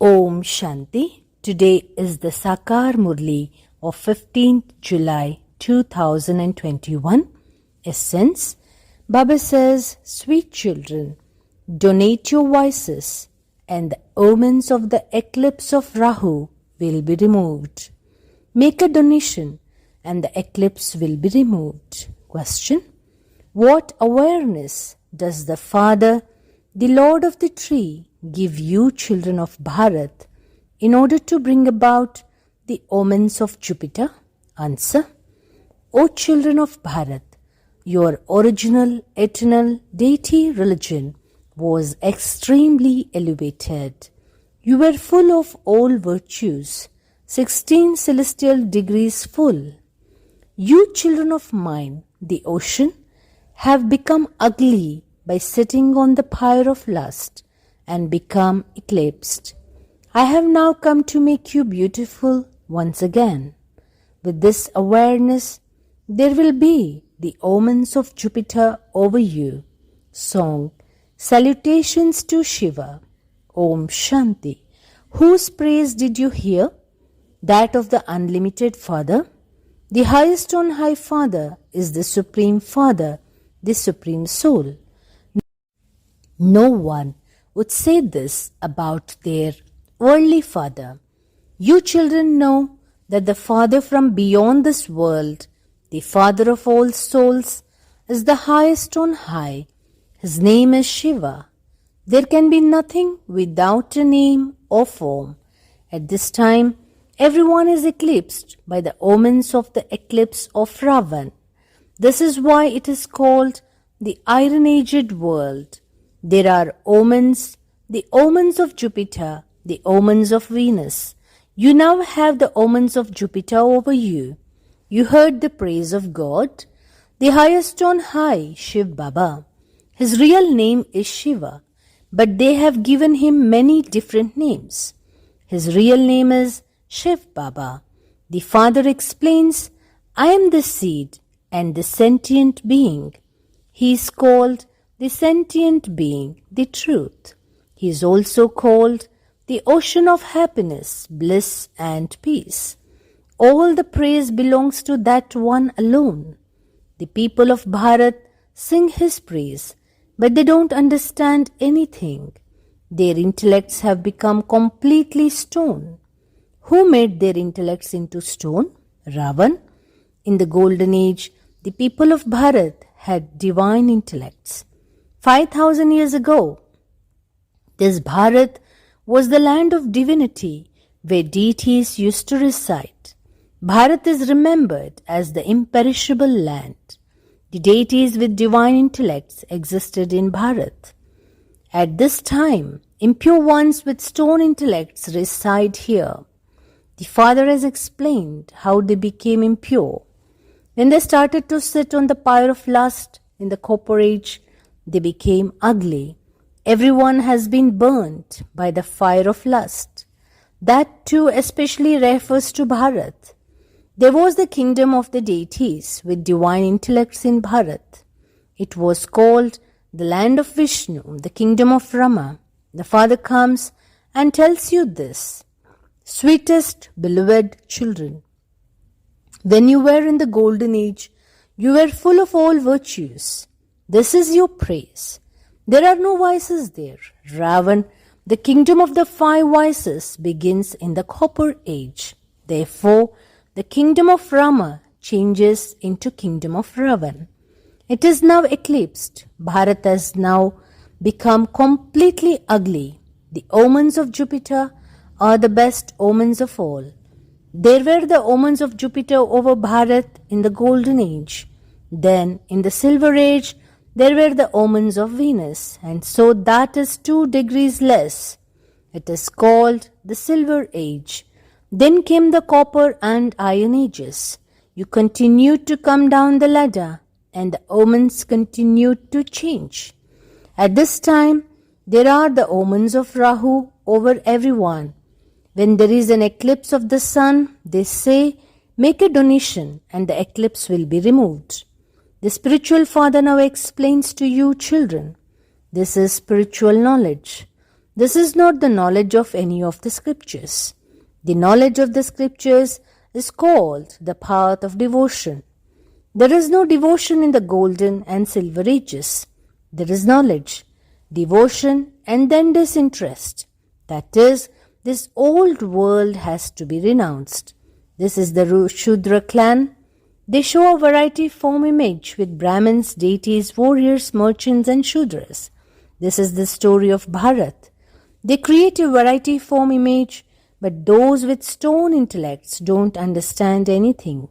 Om Shanti. Today is the Sakar Murli of 15th July 2021. Essence. Baba says, sweet children, donate your vices and the omens of the eclipse of Rahu will be removed. Make a donation and the eclipse will be removed. Question. What awareness does the Father, the Lord of the tree, give you children of Bharat in order to bring about the omens of Jupiter? Answer. O children of Bharat, your original eternal deity religion was extremely elevated. You were full of all virtues, 16 celestial degrees full. You children of mine, the ocean, have become ugly by sitting on the pyre of lust and become eclipsed. I have now come to make you beautiful once again. With this awareness, there will be the omens of Jupiter over you. Song. Salutations to Shiva. Om Shanti. Whose praise did you hear? That of the unlimited Father. The highest on high Father is the Supreme Father, the Supreme Soul. No one would say this about their earthly father. You children know that the Father from beyond this world, the Father of all souls, is the highest on high. His name is Shiva. There can be nothing without a name or form. At this time, everyone is eclipsed by the omens of the eclipse of Ravan. This is why it is called the Iron-Aged world. There are omens, the omens of Jupiter, the omens of Venus. You now have the omens of Jupiter over you. You heard the praise of God, the highest on high, Shiv Baba. His real name is Shiva, but they have given him many different names. His real name is Shiv Baba. The Father explains, I am the seed and the sentient being. He is called the sentient being, the truth. He is also called the ocean of happiness, bliss and peace. All the praise belongs to that one alone. The people of Bharat sing his praise, but they don't understand anything. Their intellects have become completely stone. Who made their intellects into stone? Ravan. In the golden age, the people of Bharat had divine intellects. 5,000 years ago, this Bharat was the land of divinity where deities used to reside. Bharat is remembered as the imperishable land. The deities with divine intellects existed in Bharat. At this time, impure ones with stone intellects reside here. The Father has explained how they became impure. When they started to sit on the pyre of lust in the copper age, they became ugly. Everyone has been burnt by the fire of lust. That too especially refers to Bharat. There was the kingdom of the deities with divine intellects in Bharat. It was called the land of Vishnu, the kingdom of Rama. The Father comes and tells you this. Sweetest, beloved children, when you were in the golden age, you were full of all virtues. This is your praise. There are no vices there. Ravan, the kingdom of the 5 vices, begins in the copper age. Therefore, the kingdom of Rama changes into kingdom of Ravan. It is now eclipsed. Bharat has now become completely ugly. The omens of Jupiter are the best omens of all. There were the omens of Jupiter over Bharat in the golden age. Then, in the silver age, there were the omens of Venus, and so that is 2 degrees less. It is called the silver age. Then came the copper and iron ages. You continued to come down the ladder, and the omens continued to change. At this time, there are the omens of Rahu over everyone. When there is an eclipse of the sun, they say, make a donation and the eclipse will be removed. The spiritual father now explains to you children. This is spiritual knowledge. This is not the knowledge of any of the scriptures. The knowledge of the scriptures is called the path of devotion. There is no devotion in the golden and silver ages. There is knowledge, devotion, and then disinterest. That is, this old world has to be renounced. This is the Shudra clan. They show a variety form image with Brahmins, deities, warriors, merchants, and Shudras. This is the story of Bharat. They create a variety form image, but those with stone intellects don't understand anything.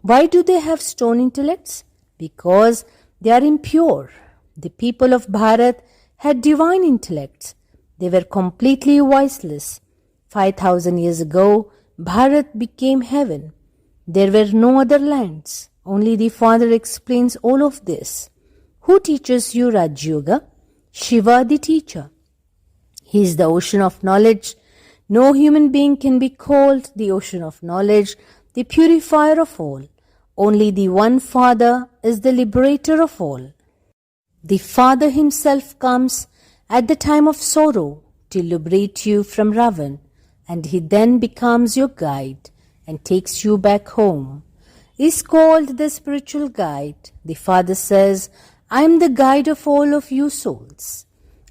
Why do they have stone intellects? Because they are impure. The people of Bharat had divine intellects. They were completely voiceless. 5,000 years ago, Bharat became heaven. There were no other lands. Only the Father explains all of this. Who teaches you Raj Yoga? Shiva, the teacher. He is the ocean of knowledge. No human being can be called the ocean of knowledge, the purifier of all. Only the one Father is the liberator of all. The Father himself comes at the time of sorrow to liberate you from Ravan, and he then becomes your guide and takes you back home. He is called the spiritual guide. The Father says, I am the guide of all of you souls.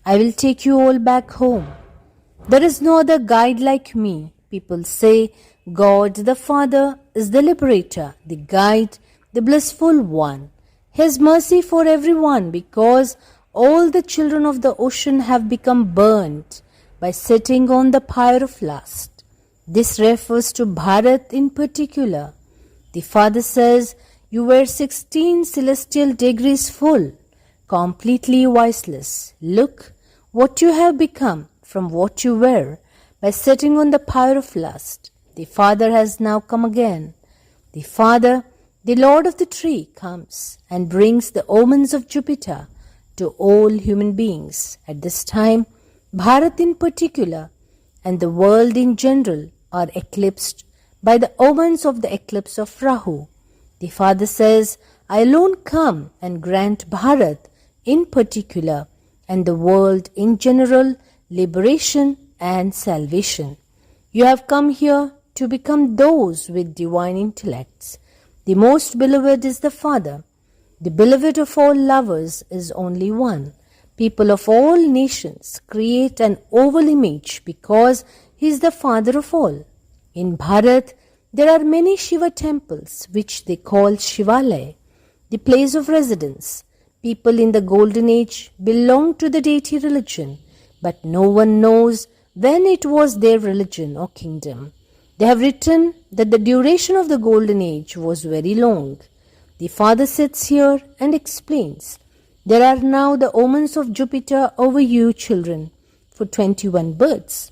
I will take you all back home. There is no other guide like me. People say God the Father is the liberator, the guide, the blissful one. His mercy for everyone, because all the children of the ocean have become burnt by sitting on the pyre of lust. This refers to Bharat in particular. The Father says, you were 16 celestial degrees full, completely voiceless. Look what you have become from what you were by sitting on the pyre of lust. The Father has now come again. The Father, the Lord of the tree, comes and brings the omens of Jupiter to all human beings. At this time, Bharat in particular and the world in general are eclipsed by the omens of the eclipse of Rahu. The Father says, I alone come and grant Bharat in particular and the world in general liberation and salvation. You have come here to become those with divine intellects. The most beloved is the Father. The beloved of all lovers is only one. People of all nations create an oval image because he is the Father of all. In Bharat, there are many Shiva temples which they call Shivalaya, the place of residence. People in the golden age belong to the deity religion, but no one knows when it was their religion or kingdom. They have written that the duration of the golden age was very long. The Father sits here and explains, there are now the omens of Jupiter over you children for 21 births.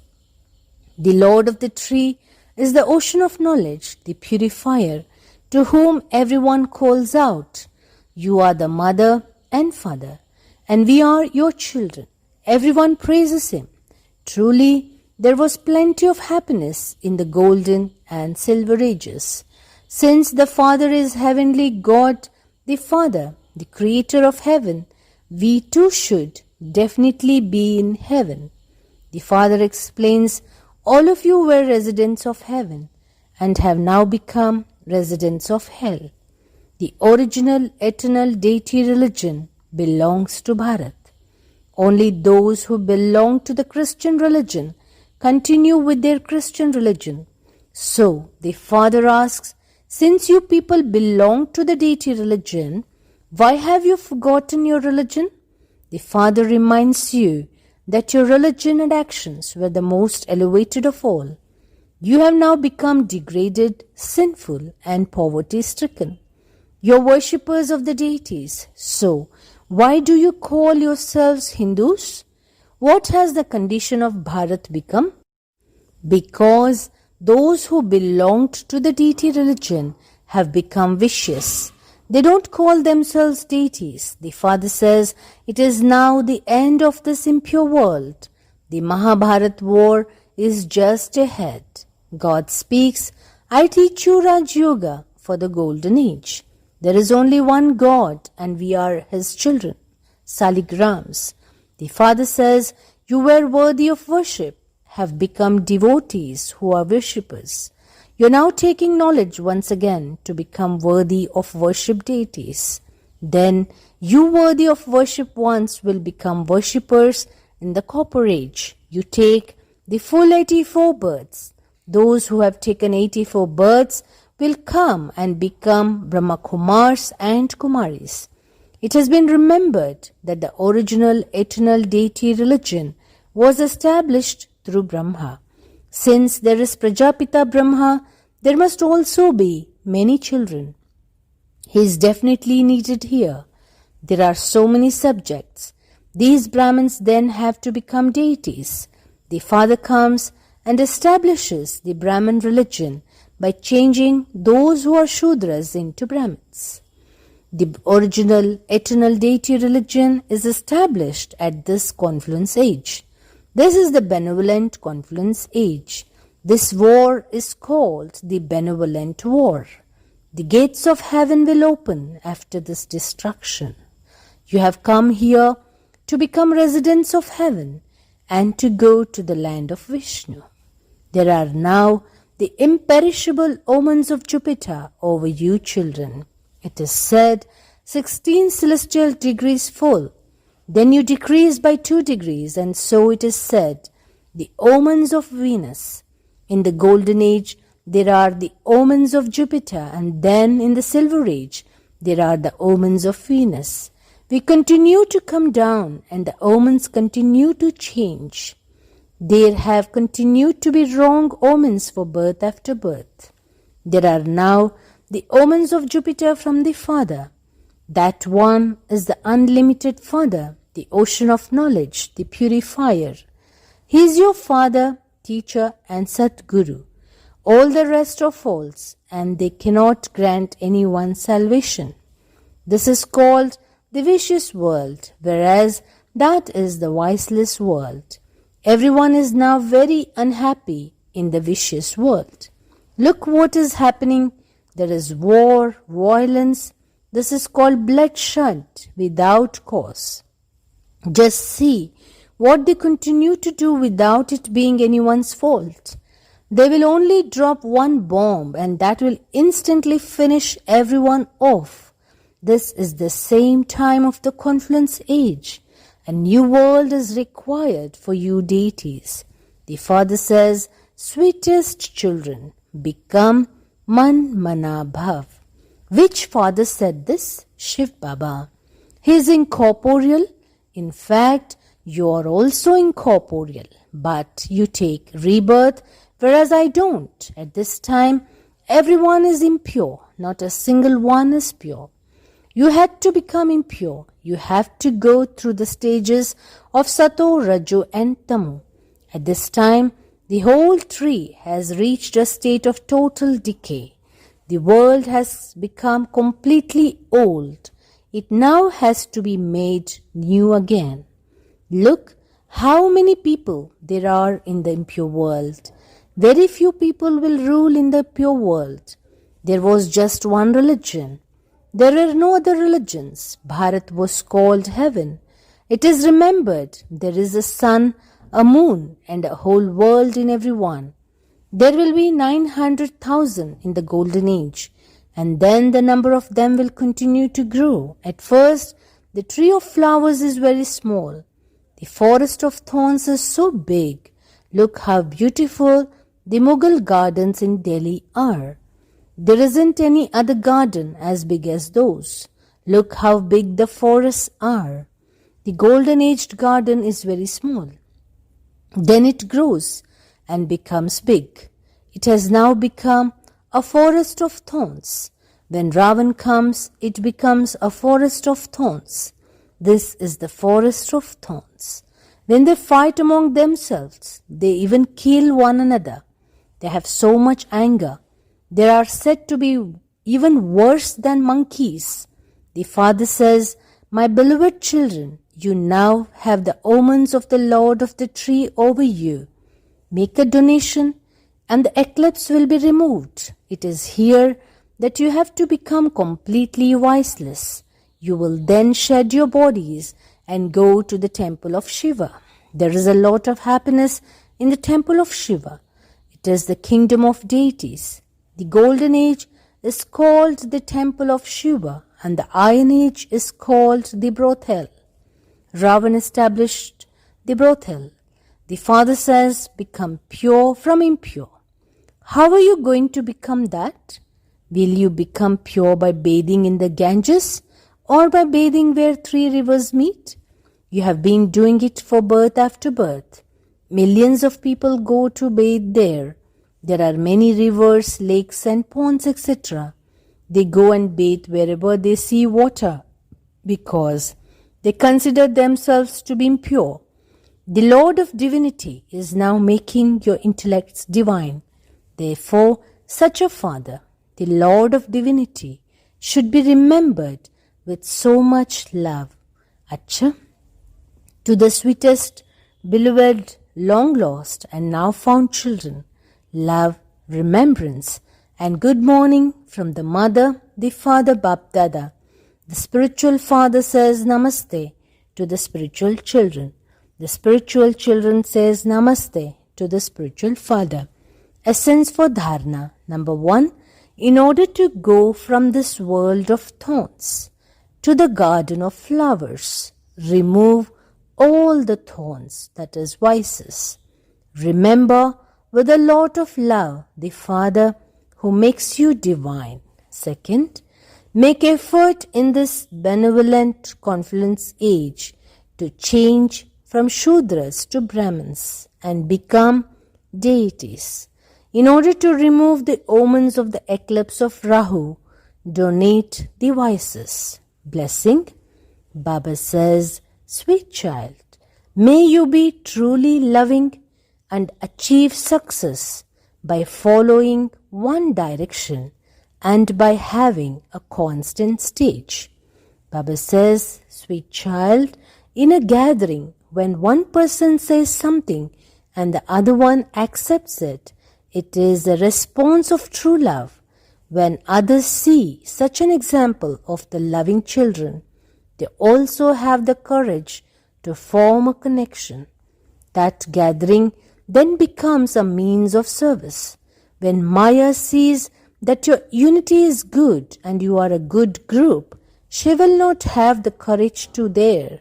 The Lord of the tree is the ocean of knowledge, the purifier, to whom everyone calls out, you are the mother and father, and we are your children. Everyone praises him. Truly, there was plenty of happiness in the golden and silver ages. Since the Father is heavenly God, the Father, the creator of heaven, we too should definitely be in heaven. The Father explains, all of you were residents of heaven and have now become residents of hell. The original eternal deity religion belongs to Bharat. Only those who belong to the Christian religion continue with their Christian religion. So the Father asks, since you people belong to the deity religion, why have you forgotten your religion? The Father reminds you that your religion and actions were the most elevated of all. You have now become degraded, sinful, and poverty-stricken. You are worshippers of the deities. So, why do you call yourselves Hindus? What has the condition of Bharat become? Because those who belonged to the deity religion have become vicious. They don't call themselves deities. The Father says, it is now the end of this impure world. The Mahabharat war is just ahead. God speaks, I teach you Raj Yoga for the golden age. There is only one God and we are his children, saligrams. The Father says, You were worthy of worship, have become devotees who are worshippers. You're now taking knowledge once again to become worthy of worship deities. Then you worthy of worship ones will become worshippers in the copper age. You take the full 84 births. Those who have taken 84 births will come and become Brahma Kumars and Kumaris. It has been remembered that the original eternal deity religion was established through Brahma. Since there is Prajapita Brahma, there must also be many children. He is definitely needed here. There are so many subjects. These Brahmins then have to become deities. The father comes and establishes the Brahmin religion by changing those who are Shudras into Brahmins. The original eternal deity religion is established at this confluence age. This is the benevolent confluence age. This war is called the benevolent war. The gates of heaven will open after this destruction. You have come here to become residents of heaven and to go to the land of Vishnu. There are now the imperishable omens of Jupiter over you children. It is said 16 celestial degrees full. Then you decrease by 2 degrees, and so it is said, the omens of Venus. In the golden age, there are the omens of Jupiter, and then in the silver age, there are the omens of Venus. We continue to come down, and the omens continue to change. There have continued to be wrong omens for birth after birth. There are now the omens of Jupiter from the Father. That one is the unlimited Father, the ocean of knowledge, the purifier. He is your Father, teacher, and Satguru. All the rest are false, and they cannot grant anyone salvation. This is called the vicious world, whereas that is the viceless world. Everyone is now very unhappy in the vicious world. Look what is happening. There is war, violence. This is called bloodshed without cause. Just see what they continue to do without it being anyone's fault. They will only drop one bomb and that will instantly finish everyone off. This is the same time of the confluence age. A new world is required for you deities. The Father says, sweetest children, become Man Mana Bhav. Which father said this? Shiv Baba. He is incorporeal. In fact, you are also incorporeal, but you take rebirth, whereas I don't. At this time, everyone is impure. Not a single one is pure. You had to become impure. You have to go through the stages of Sato, Rajo, and Tamu. At this time, the whole tree has reached a state of total decay. The world has become completely old. It now has to be made new again. Look how many people there are in the impure world. Very few people will rule in the pure world. There was just one religion. There were no other religions. Bharat was called heaven. It is remembered there is a sun, a moon, and a whole world in everyone. There will be 900,000 in the golden age, and then the number of them will continue to grow. At first, the tree of flowers is very small. The forest of thorns is so big. Look how beautiful the Mughal gardens in Delhi are. There isn't any other garden as big as those. Look how big the forests are. The golden aged garden is very small. Then it grows and becomes big. It has now become a forest of thorns. When Ravan comes, it becomes a forest of thorns. This is the forest of thorns. When they fight among themselves, they even kill one another. They have so much anger. They are said to be even worse than monkeys. The Father says, my beloved children, you now have the omens of the Lord of the tree over you. Make a donation and the eclipse will be removed. It is here that you have to become completely viceless. You will then shed your bodies and go to the temple of Shiva. There is a lot of happiness in the temple of Shiva. It is the kingdom of deities. The golden age is called the temple of Shiva, and the iron age is called the brothel. Ravan established the brothel. The father says, become pure from impure. How are you going to become that? Will you become pure by bathing in the Ganges or by bathing where 3 rivers meet? You have been doing it for birth after birth. Millions of people go to bathe there. There are many rivers, lakes and ponds, etc. They go and bathe wherever they see water because they consider themselves to be impure. The Lord of Divinity is now making your intellects divine. Therefore, such a father, the Lord of Divinity, should be remembered with so much love. Acha, to the sweetest, beloved, long lost and now found children, love, remembrance, and good morning from the mother, the father Bapdada. The spiritual father says Namaste to the spiritual children. The spiritual children says Namaste to the spiritual father. Essence for Dharana. Number 1. In order to go from this world of thorns to the garden of flowers, remove all the thorns, that is vices. Remember with a lot of love the Father who makes you divine. Second, make effort in this benevolent confluence age to change from Shudras to Brahmins and become deities. In order to remove the omens of the eclipse of Rahu, donate the vices. Blessing. Baba says, sweet child, may you be truly loving and achieve success by following one direction and by having a constant stage. Baba says, sweet child, in a gathering, when one person says something and the other one accepts it, it is a response of true love. When others see such an example of the loving children, they also have the courage to form a connection. That gathering then becomes a means of service. When Maya sees that your unity is good and you are a good group, she will not have the courage to dare.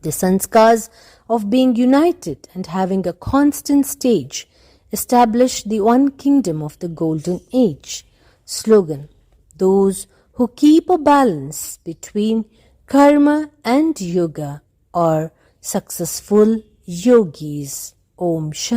The sanskars of being united and having a constant stage establish the one kingdom of the golden age. Slogan. Those who keep a balance between karma and yoga are successful yogis. Om Shanti.